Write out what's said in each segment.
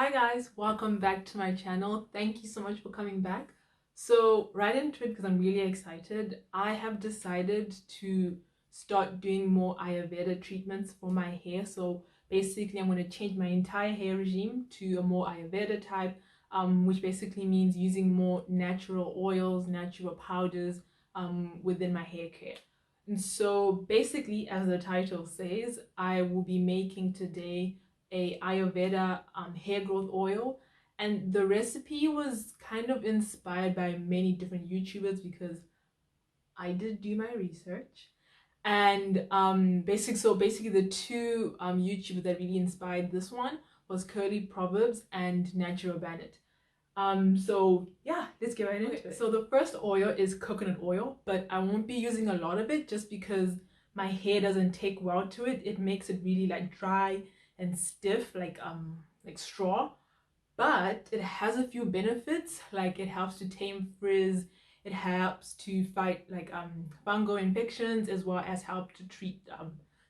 Hi guys, welcome back to my channel. Thank you so much for coming back. So right into it because I'm really excited. I have decided to start doing more Ayurveda treatments for my hair. So basically I'm going to change my entire hair regime to a more Ayurveda type, which basically means using more natural oils, natural powders within my hair care. And so basically, as the title says, I will be making today a Ayurveda hair growth oil, and the recipe was kind of inspired by many different YouTubers because I did do my research. And basically the two YouTubers that really inspired this one was Curly Proverbz and Natural Barnet. So yeah, let's get right into it. So the first oil is coconut oil, but I won't be using a lot of it just because my hair doesn't take well to it. It makes it really like dry and stiff like straw. But it has a few benefits, like it helps to tame frizz, it helps to fight like fungal infections, as well as help to treat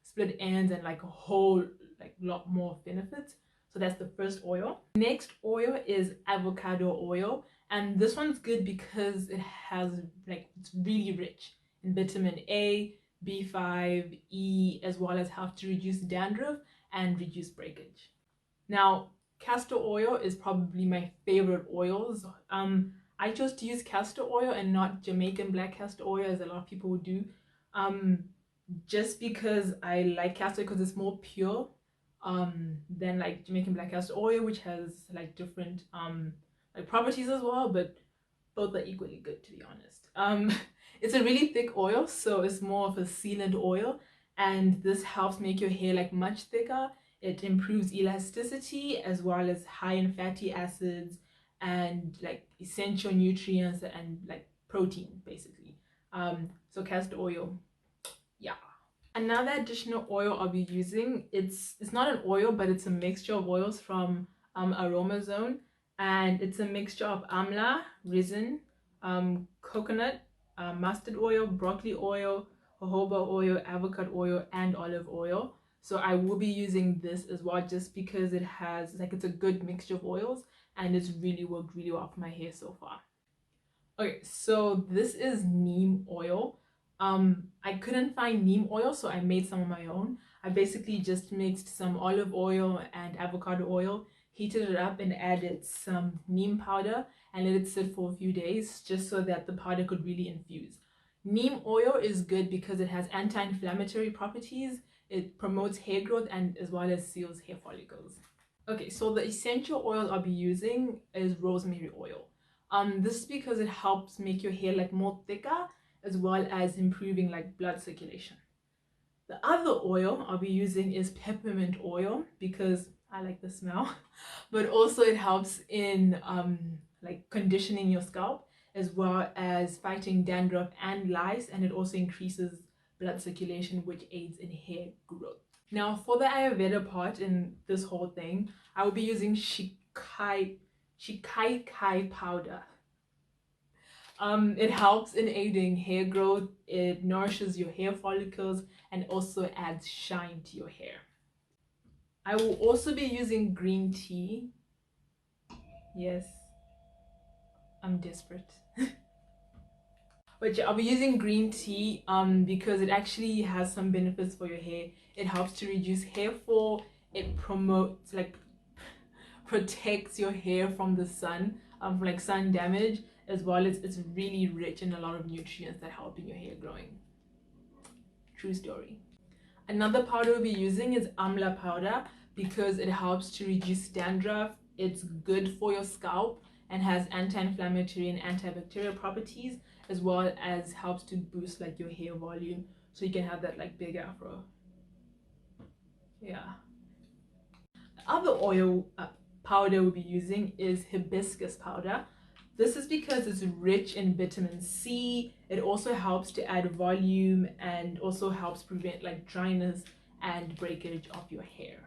split ends and like a whole like lot more benefits. So that's the first oil. Next oil is avocado oil, and this one's good because it has like it's really rich in vitamin A, B5, E, as well as help to reduce dandruff and reduce breakage. Now, castor oil is probably my favorite oils. I chose to use castor oil and not Jamaican black castor oil as a lot of people would do. Um, just because I like castor because it's more pure than like Jamaican black castor oil, which has like different like properties as well, but both are equally good to be honest. It's a really thick oil, so it's more of a sealant oil, and this helps make your hair like much thicker. It improves elasticity as well as high in fatty acids and like essential nutrients and like protein basically. So castor oil, yeah. Another additional oil I'll be using, it's not an oil, but it's a mixture of oils from Aromazone, and it's a mixture of amla, resin, coconut, mustard oil, broccoli oil, jojoba oil, avocado oil, and olive oil. So I will be using this as well just because it has like it's a good mixture of oils and it's really worked really well for my hair so far. Okay, so this is neem oil. I couldn't find neem oil, so I made some of my own. I basically just mixed some olive oil and avocado oil, heated it up and added some neem powder and let it sit for a few days just so that the powder could really infuse. Neem oil is good because it has anti-inflammatory properties. It promotes hair growth and as well as seals hair follicles. Okay, so the essential oil I'll be using is rosemary oil. This is because it helps make your hair like more thicker as well as improving like blood circulation. The other oil I'll be using is peppermint oil because I like the smell, but also it helps in like conditioning your scalp as well as fighting dandruff and lice, and it also increases blood circulation, which aids in hair growth. Now for the Ayurveda part in this whole thing, I will be using Shikaikai Powder. It helps in aiding hair growth, it nourishes your hair follicles, and also adds shine to your hair. I will also be using green tea. Yes, I'm desperate. But yeah, I'll be using green tea because it actually has some benefits for your hair. It helps to reduce hair fall. It promotes like protects your hair from the sun, from like sun damage, as well as it's really rich in a lot of nutrients that help in your hair growing. True story. Another powder we'll be using is Amla Powder because it helps to reduce dandruff. It's good for your scalp and has anti-inflammatory and antibacterial properties, as well as helps to boost like your hair volume so you can have that like big afro. Yeah. The other oil powder we'll be using is Hibiscus Powder. This is because it's rich in vitamin C. It also helps to add volume and also helps prevent like dryness and breakage of your hair.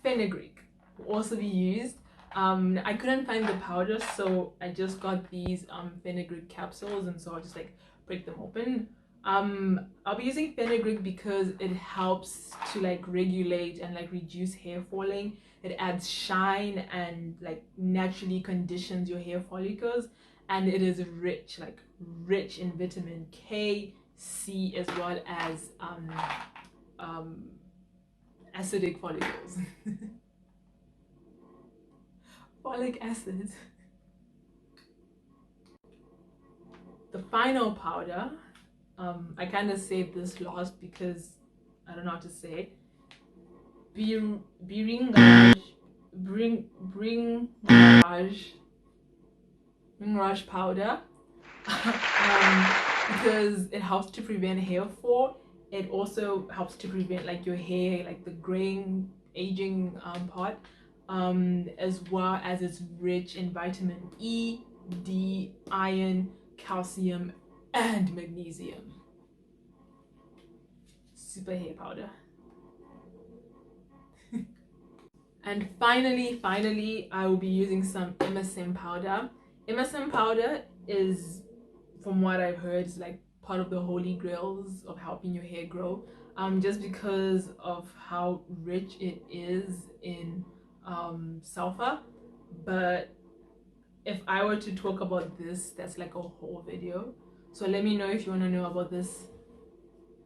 Fenugreek will also be used. I couldn't find the powder, so I just got these fenugreek capsules, and so I'll just like break them open. I'll be using fenugreek because it helps to like regulate and like reduce hair falling. It adds shine and like naturally conditions your hair follicles, and it is rich, like rich in vitamin K, C, as well as um acidic follicles. Folic acid. The final powder, I kind of saved this last because I don't know how to say it. Bhringraj powder. Because it helps to prevent hair fall. It also helps to prevent like your hair, like the graying, aging part, as well as it's rich in vitamin E, D, iron, calcium, and magnesium. Super hair powder. And finally, I will be using some MSM powder. MSM powder is, from what I've heard, is like part of the holy grails of helping your hair grow. Just because of how rich it is in sulfur. But if I were to talk about this, that's like a whole video. So let me know if you want to know about this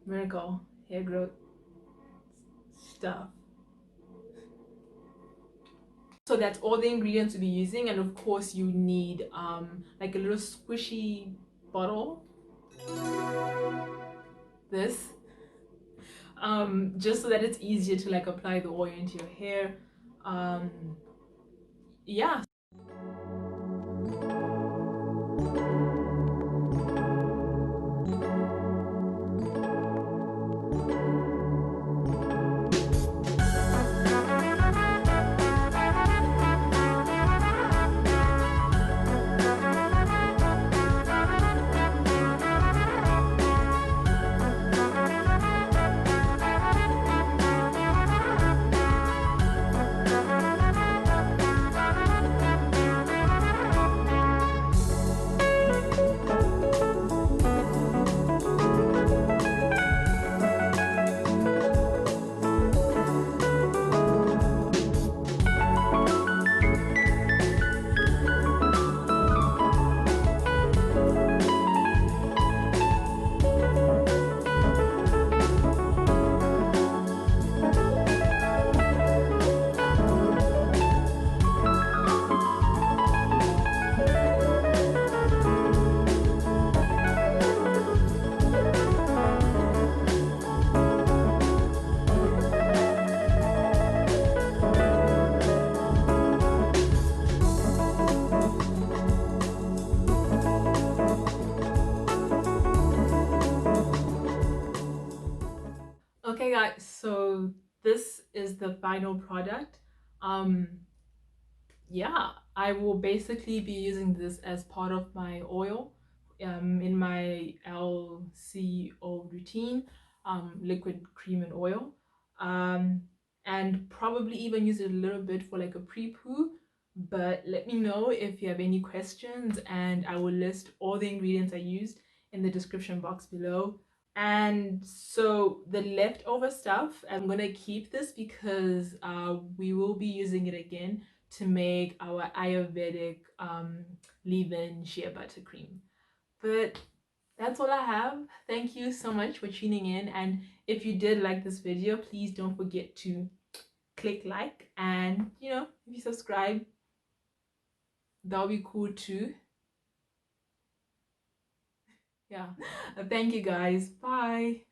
miracle hair growth stuff. So that's all the ingredients to be using, and of course you need like a little squishy bottle, this, just so that it's easier to like apply the oil into your hair. Yeah. Okay guys, so this is the final product. Yeah, I will basically be using this as part of my oil in my LCO routine, liquid, cream, and oil, and probably even use it a little bit for like a pre-poo. But let me know if you have any questions, and I will list all the ingredients I used in the description box below. And so the leftover stuff, I'm gonna keep this because we will be using it again to make our Ayurvedic leave-in shea butter cream. But that's all I have. Thank you so much for tuning in, and if you did like this video, please don't forget to click like, and you know, if you subscribe, that'll be cool too. Yeah. Thank you guys. Bye.